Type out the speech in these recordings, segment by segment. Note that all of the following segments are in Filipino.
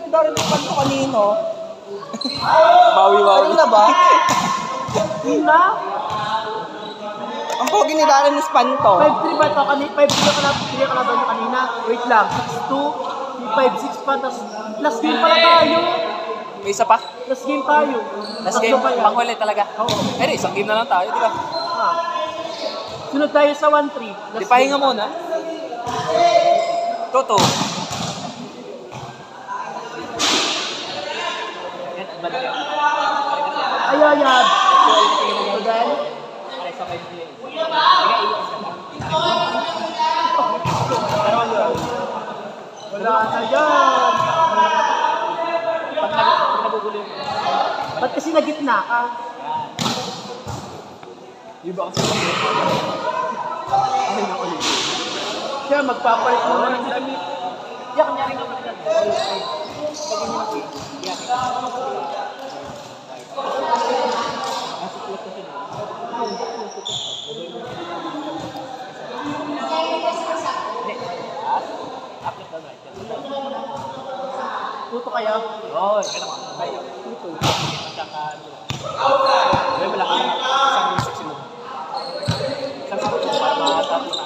Darren Espanto kanino? Bawi. Kanina ba? Hina? Ang pogi ni Darren Espanto. 5-3 ba ito? 5-3 ka na doon kanina. Wait lang. 6-2. May 5-6 pa. Tapos last game pala tayo. May isa pa? Last game tayo. Last game, pa yan. panghuli talaga. Oo. Pero isang game na lang tayo, di ba? Ah. Sunod tayo sa 1-3. Di pahinga muna. Toto. Ayayad. So then, wala na yan. Ba't kasi na gitna ka? Iba kasi. Siya, magpapalit muna ng damit. Yan, kanyari nga pala. Tuto kaya? Oo, kaya naman. Tuto. May malaki. Isang music sila. Isang music para matapos na.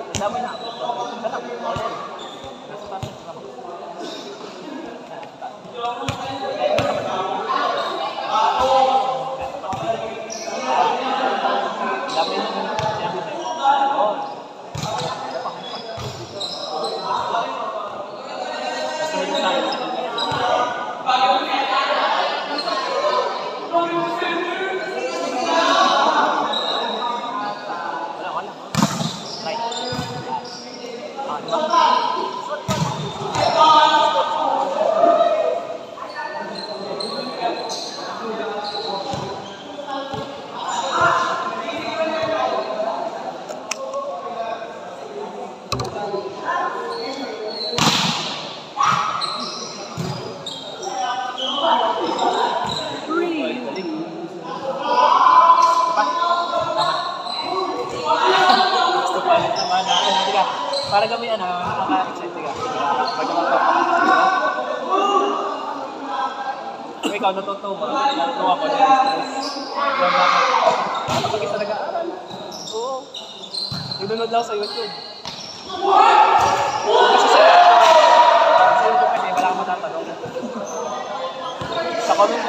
Kasama na. Sarap. Nasa taas na sarap. Dami na sinabi sa'yo. Oo. Kasunod sa akin. Wala. Right. Gusto pa rin naman na tiga. Para kami nakaka-excite tiga. Pag kung ikaw natutuwa mo, natutuwa ko na stress. Kaya bakit isa nag-aaral? Oo. Nagdunod lang sa YouTube. Kasi sa YouTube kasi wala akong matatanong. Sa comment.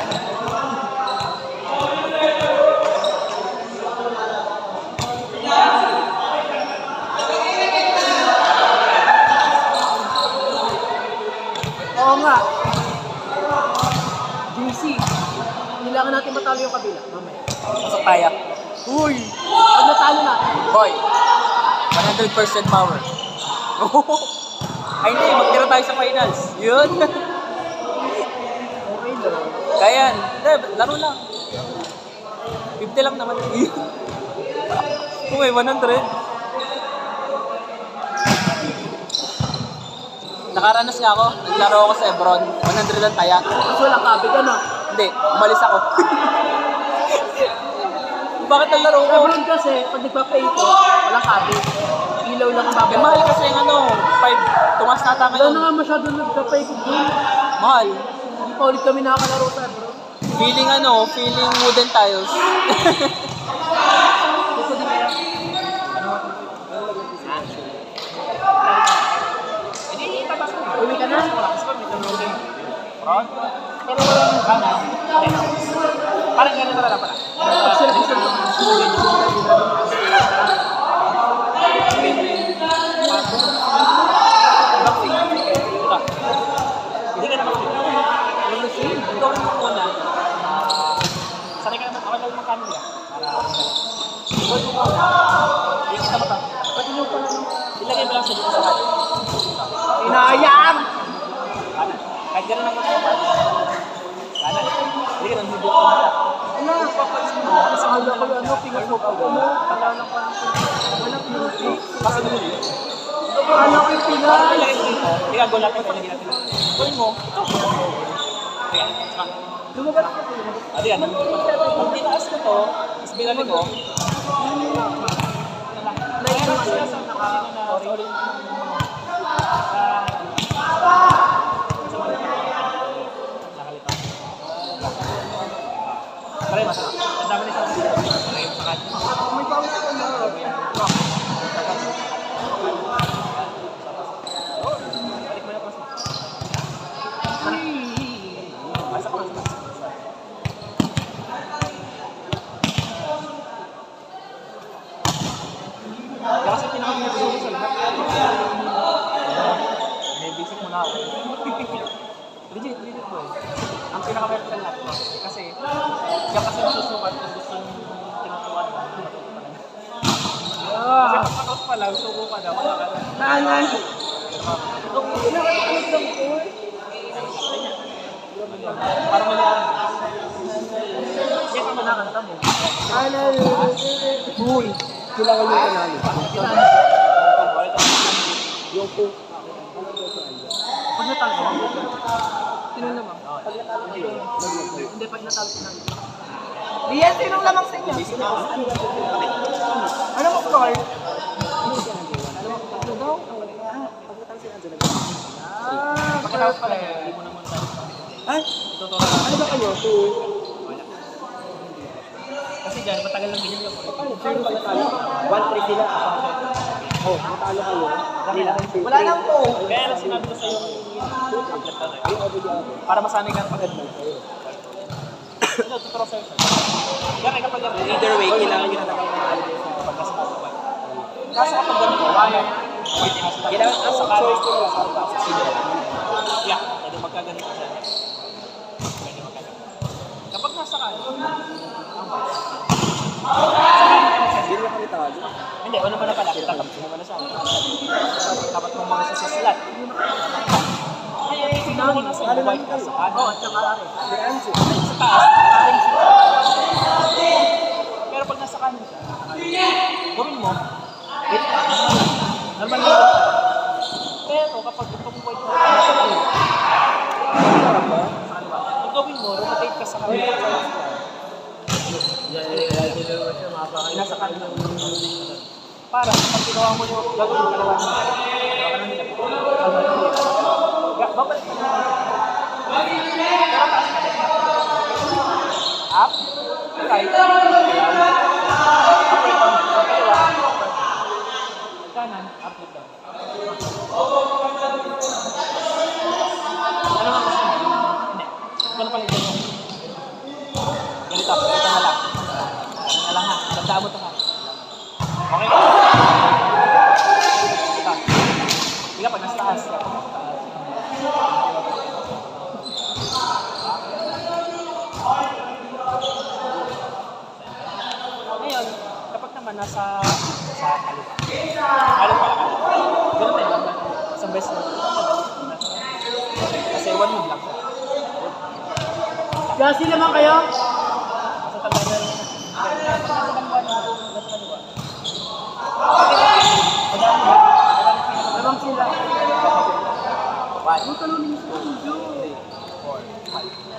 Oo nga. JC, kailangan natin matalo yung kabila. Mamaya. Pasok tayo. Uy! Pag natalo na. Boy, 100% power. Ay hindi, magtira tayo sa finals. Yun. Okay lang. Kaya, hindi, laro lang. 50 lang naman. Kung may 100. Nakaranas nga ako, naglaro ako sa Ebron, 100 lang taya. Kasi walang kabig, ano? Hindi, umalis ako. Bakit naglaro ko? Ebron kasi, pag nagpa-play ko, walang kabig. Ilaw lang ang Eh, babayaran. mahal kasi yung 5, tumas na ata Wala ngayon. na nga masyado nagpa-play ko doon. Mahal. Hindi pa ulit kami nakakalaro sa Ebron. Feeling wooden tiles. Gusto din kaya. Uwi ka na? Ron? Pero walang kanan. Parang ganun na lang pala. Pag sila gusto mo. Hindi ka naman. Ikaw naman muna. Sanay ka naman. Ako lang yung kanan nila. Ikaw mo muna. Hindi kita mata. Pati nyo pa lang. Ilagay mo lang sa dito sa kanan. Inayam! Kanan. Kahit gano'n ang magpapal. Kanan. Hindi ka nang hibot ko nila. Ano? Sa hala ko ano, pinasok ako mo. Alala ko ano. Wala pinasok. Kasi nung Akala ko yung pinay. ilagay mo dito. Ikago natin. Ilagay natin. Gawin mo. Ito. Kaya. Lumagat ako. Adi yan. Pag tinaas ko to, tapos binalik ko. Like naman. Sorry. Legit boy. Ang pinaka-meron sa lahat. Kasi, siya kasi nasusukat kung gusto nyo tinutuan. Kasi pag nakot pa lang, suko ka na, wala ka na. Naanan. Parang mali ako. Yes, ang manakanta mo. Anal. Uy. Kailangan yung kanalo. Yung po. Pag natalo ka, Sino naman? hindi, pag natalo ka na. Rian, sinong lamang sa inyo? Ano mo score? Pagkatapos pala, hindi mo naman tayo. Ay, Totoo lang. ano ba kayo? Kasi dyan, matagal lang ganyan lang. Sino ba natalo? 1-3 sila. Oh, natalo kayo. Wala nang po. Kaya lang sinabi ko sa'yo para masanay ka pagod mo. Ito, tuturo sa'yo. Yan ay kapag either way, kailangan nyo na nakakamahalin kapag nasa kapag. Kaso kapag ganito, kaya kailangan nasa choice ko lang sa sino. Yeah, pwede magkaganito siya. Pwede magkaganito. Kapag nasa kanan, Hindi na kami tawag. hindi, ano pa na pala, tatapos mo na siya. Dapat mo muna siya sa slot. Sinabi na sa iyo, white ka sa kanan. Oo, at saka ari. Sa taas, aring siya. Pero pag nasa kanan siya, gawin mo, wait ka, normal lang. Pero kapag itong white ka, nasa kanan. Pag gawin mo, rotate ka sa kanan. Nasa kanan. Para pag ginawa mo yung gagawin mo dalawa naman. Babalik ka na. Up. Right. Up, right, down. Kanan. Up, right, down. Ano nga gusto mo? Hindi. Ito na pala ito. Ganito. Ito na lang. Ano na lang ha. Tandaan mo ito ha. Okay ka? Ito. Hindi ka pag nasa taas. Ngayon, kapag naman nasa kaliwa. Kaliwa. Ganun din lang. Isang beses lang. Kasi one move lang siya. Gasi naman kayo? Nasa tanda na rin. Nasa kaliwa. Lamang sila. One. Yung talunin sa studio. 4, 5.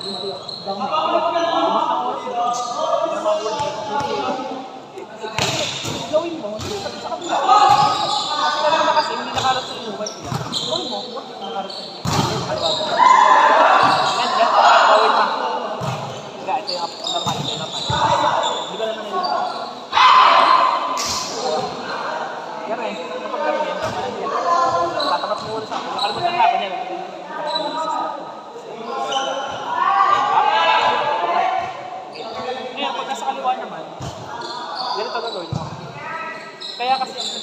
Gawin mo, sa kapila. Kasi kaya na kasi, hindi nakarot sa iyo, white nila. Gawin mo, bakit nakarot sa iyo? Yan, gawin mo. Higa, ito yung normal, ito yung normal. Hindi ba naman nila? Yan eh, kapag gawin yan, normal yan. Tatapat mo ulit sa akin. Nakalimutan na ako yan. Ngayon, pag nasa kaliwa naman, ganito gagawin mo. Kaya kasi